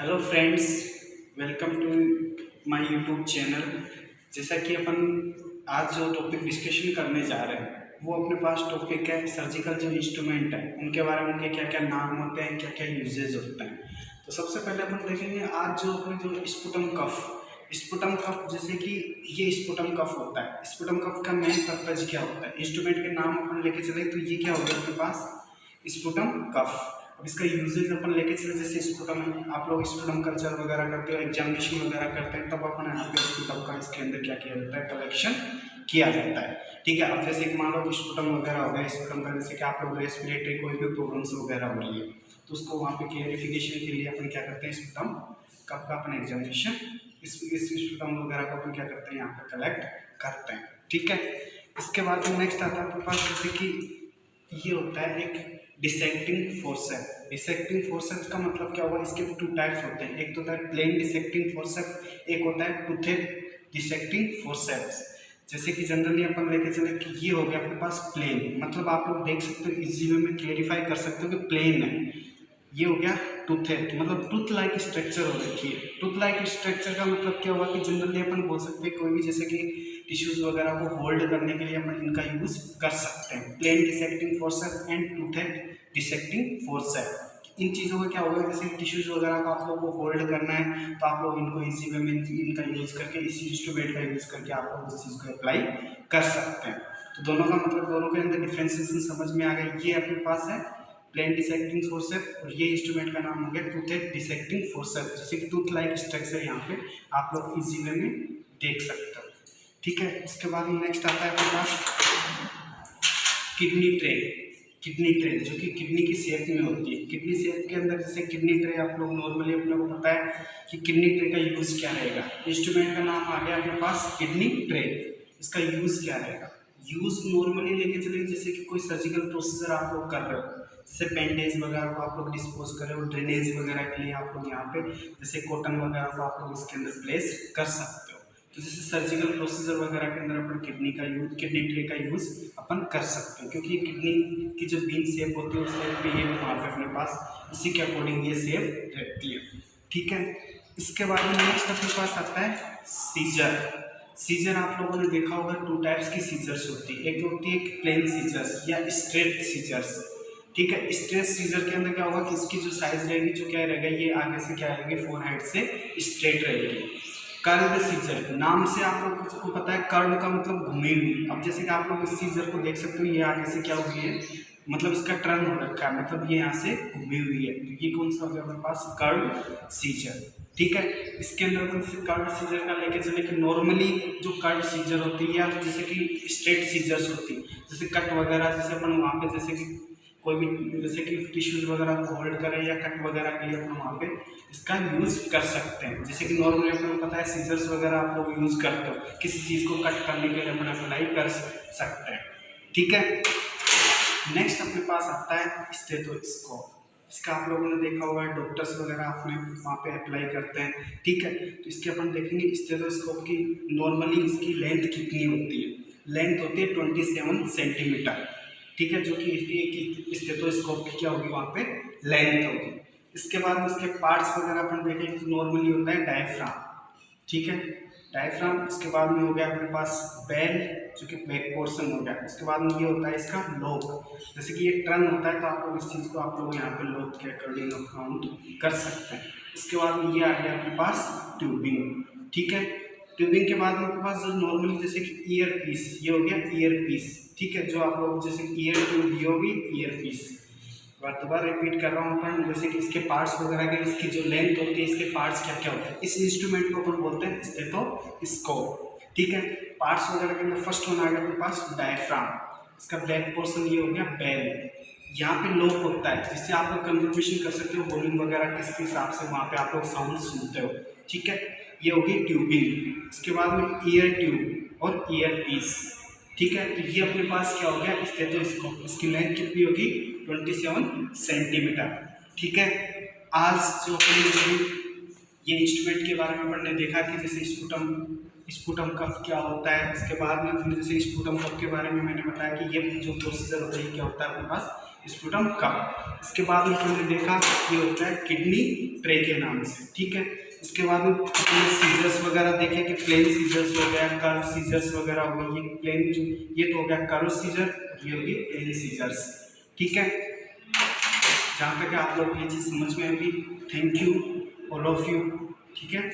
Hello friends, welcome to my YouTube channel. जैसा कि अपन आज जो टॉपिक डिस्कशन करने जा रहे हैं वो अपने पास टॉपिक है सर्जिकल जो इंस्ट्रूमेंट है उनके बारे में, उनके क्या क्या नाम होते हैं, क्या क्या यूजेज होते हैं। तो सबसे पहले अपन देखेंगे आज जो अपने जो स्पुटम कफ जैसे कि ये स्पुटम कफ होता है। स्पुटम कफ का मेन पर्पज क्या होता है, इंस्ट्रूमेंट के नाम अपन लेके चले तो ये क्या होगा अपने पास स्पुटम कफ। अब इसका यूजेज अपन लेके चले, जैसे स्पुटम आप लोग स्पुटम कल्चर वगैरह करते हो, एग्जामिनेशन वगैरह करते हैं, तब अपन यहाँ पे स्पुटम का इसके अंदर क्या किया जाता है, कलेक्शन किया जाता है। ठीक है, अब जैसे मान लो स्पुटम वगैरह हो गया, स्पुटम का जैसे कि आप लोग रेस्पिरेटरी कोई भी प्रॉब्लम्स वगैरह हो रही है तो उसको वहाँ पे क्लियरिफिकेशन के लिए अपन क्या करते हैं, स्पुटम कब का अपन एग्जामिनेशन इस स्पुटम वगैरह को अपन क्या करते हैं, यहाँ पे कलेक्ट करते हैं। ठीक है, इसके बाद नेक्स्ट आता है आपके पास जैसे कि ये होता है एक डिसेक्टिंग फोर्सेप। डिसेक्टिंग फोर्सेप का मतलब क्या हुआ, इसके टू टाइप्स होते हैं, एक तो होता है प्लेन डिसेक्टिंग फोर्सेप, एक होता है टूथेड डिसेक्टिंग फोर्सेप्स। जैसे कि जनरली अपन लेके चले कि ये हो गया अपने पास प्लेन, मतलब आप लोग देख सकते हो इजी वे में क्लेरिफाई कर सकते हो कि प्लेन है। ये हो गया टूथेड, मतलब टूथ लाइक स्ट्रक्चर हो रखी है। टूथ लाइक स्ट्रक्चर का मतलब क्या हुआ कि जनरली अपन बोल सकते हैं कोई भी जैसे कि टिश्यूज वगैरह को होल्ड करने के लिए अपन इनका यूज कर सकते हैं, plain dissecting forceps and toothed dissecting forceps. इन चीज़ों का क्या होगा, जैसे टिश्यूज वगैरह को आप लोग को होल्ड करना है तो आप लोग इनको इजी वे में इनका यूज करके, इसी इंस्ट्रूमेंट का यूज करके आप लोग इस चीज़ को अप्लाई कर सकते हैं। तो दोनों का मतलब, दोनों के अंदर डिफ्रेंसिएशन समझ में आ गया। ये अपने पास है प्लेन डिसेक्टिंग फोर्सेप और ये इंस्ट्रूमेंट का नाम हो गया टूथेड डिसेक्टिंग फोर्सेप। जैसे कि टूथ लाइक स्ट्रक्चर यहाँ पे आप लोग इजी वे में देख सकते हो। ठीक है, इसके बाद नेक्स्ट आता है अपने पास किडनी ट्रे। किडनी ट्रे जो कि किडनी की शेप में होती है। किडनी शेप के अंदर जैसे किडनी ट्रे आप लोग नॉर्मली अपने को पता है कि किडनी ट्रे का यूज क्या रहेगा। इंस्ट्रूमेंट का नाम आ गया अपने पास किडनी ट्रे। इसका यूज क्या रहेगा, यूज नॉर्मली लेके चलिए जैसे कि कोई सर्जिकल प्रोसीजर आप लोग कर रहे हो, जैसे बैंडेज वगैरह को आप लोग डिस्पोज कर रहे हो, ड्रेनेज वगैरह के लिए आप लोग यहाँ पे जैसे कॉटन वगैरह को आप लोग इसके अंदर प्लेस कर सकते हो। तो जैसे सर्जिकल प्रोसीजर वगैरह के अंदर अपन किडनी ट्रे का यूज अपन कर सकते हैं, क्योंकि किडनी की जो बीन शेप होती है उस शेप पे ये वहाँ पे अपने पास उसी के अकॉर्डिंग ये शेप रहती है। ठीक है, इसके बाद में नेक्स्ट अपने पास आता है सीजर। सीजर आप लोगों ने देखा होगा, टू टाइप्स की सीजर्स होती है, एक होती है प्लेन सीजर्स या स्ट्रेट सीजर्स। ठीक है, स्ट्रेट सीजर के अंदर क्या होगा कि इसकी जो साइज रहेगी, जो क्या रहेगा, ये आगे से क्या रहेगी, फोरहेड से स्ट्रेट रहेगी। कर्व्ड सीजर, नाम से आप लोगों को पता है कर्व का मतलब घुमी हुई। अब जैसे कि आप लोग इस सीजर को देख सकते हो, ये आगे से क्या हुई है, मतलब इसका टर्न हो रखा है, मतलब ये यहाँ से घुमी हुई है। तो ये कौन सा हो गया हमारे पास, कर्व सीजर। ठीक है, इसके अंदर अपन कर्व सीजर का लेके चले कि नॉर्मली जो कर्व सीजर होती है या जैसे कि स्ट्रेट सीजर्स होती है, जैसे कट वगैरह, जैसे अपन वहाँ पे जैसे कि कोई भी जैसे कि टिश्यूज वगैरह को होल्ड करें या कट वगैरह के लिए अपन वहाँ पे इसका यूज कर सकते हैं। जैसे कि नॉर्मली अपने को पता है सीजर्स वगैरह आप लोग यूज करते हो, किसी चीज़ को कट करने के लिए अपन अप्लाई कर सकते हैं। ठीक है, नेक्स्ट अपने पास आता है स्टेथोस्कोप। इसका आप लोगों ने देखा होगा, डॉक्टर्स वगैरह अपने वहाँ पे अप्लाई करते हैं। ठीक है, तो इसके अपन देखेंगे स्टेथोस्कोप की नॉर्मली इसकी लेंथ कितनी होती है। लेंथ होती है 27 सेंटीमीटर। ठीक है, जो कि एक स्टेथोस्कोप की क्या होगी, वहाँ पे लेंथ होगी। इसके बाद इसके पार्ट्स वगैरह अपन देखें तो नॉर्मली होता है डायफ्राम। ठीक है, डायफ्राम। इसके बाद में हो गया अपने पास बेल, जो कि बैक पोर्शन हो गया। उसके बाद में ये होता है इसका लोब, जैसे कि ये टर्न होता है तो आप लोग इस चीज़ को आप लोग यहाँ पे लोब के अकॉर्डिंग काउंट कर सकते हैं। इसके बाद में ये आ गया अपने पास ट्यूबिंग। ठीक है, ट्यूबिंग के बाद में अपने पास जो नॉर्मली जैसे कि ईयर पीस, ये हो गया ईयर पीस। ठीक है, जो आप लोग जैसे ईयर ट्यूब, ये होगी ईयर पीस। दोबारा रिपीट कर रहा हूँ अपन, जैसे कि इसके पार्ट्स वगैरह के, इसकी जो लेंथ होती है, इसके पार्ट्स क्या क्या होते हैं, इस इंस्ट्रूमेंट को अपन बोलते हैं स्टेथोस्कोप। ठीक है, पार्ट्स वगैरह के अंदर फर्स्ट वन आ गया अपने पास डायफ्राम। इसका बैक पोर्शन ये हो गया बेल। यहाँ पे लोब होता है, जिससे आप लोग कंफर्मेशन कर सकते हो वॉल्यूम वगैरह किस हिसाब से वहाँ पे आप लोग साउंड सुनते हो। ठीक है, ये होगी ट्यूबिंग। इसके बाद में ईयर ट्यूब और ईयर पीस। ठीक है, तो ये अपने पास क्या हो गया स्टेथोस्कोप। इसकी लेंथ कितनी होगी, 27 सेंटीमीटर। ठीक है, आज जो अपने ये इंस्ट्रूमेंट के बारे में हमने देखा कि जैसे स्पुटम कफ क्या होता है। इसके बाद में फिर जैसे स्पुटम कफ के बारे में मैंने बताया कि ये जो प्रोसीजर होता है क्या होता है अपने पास स्पूटम कप। इसके बाद में हमने देखा ये होता है किडनी ट्रे के नाम से, ठीक है। इसके बाद में अपने सीजर्स वगैरह देखे कि प्लेन सीजर्स हो गया, कर्व सीजर्स वगैरह हो गई। ये प्लेन, ये तो हो गया कर्व सीजर, ये होगी प्लेन सीजर्स, ठीक है। जहाँ तक आप लोग ये चीज़ समझ में होगी। Thank you all of you, ठीक है।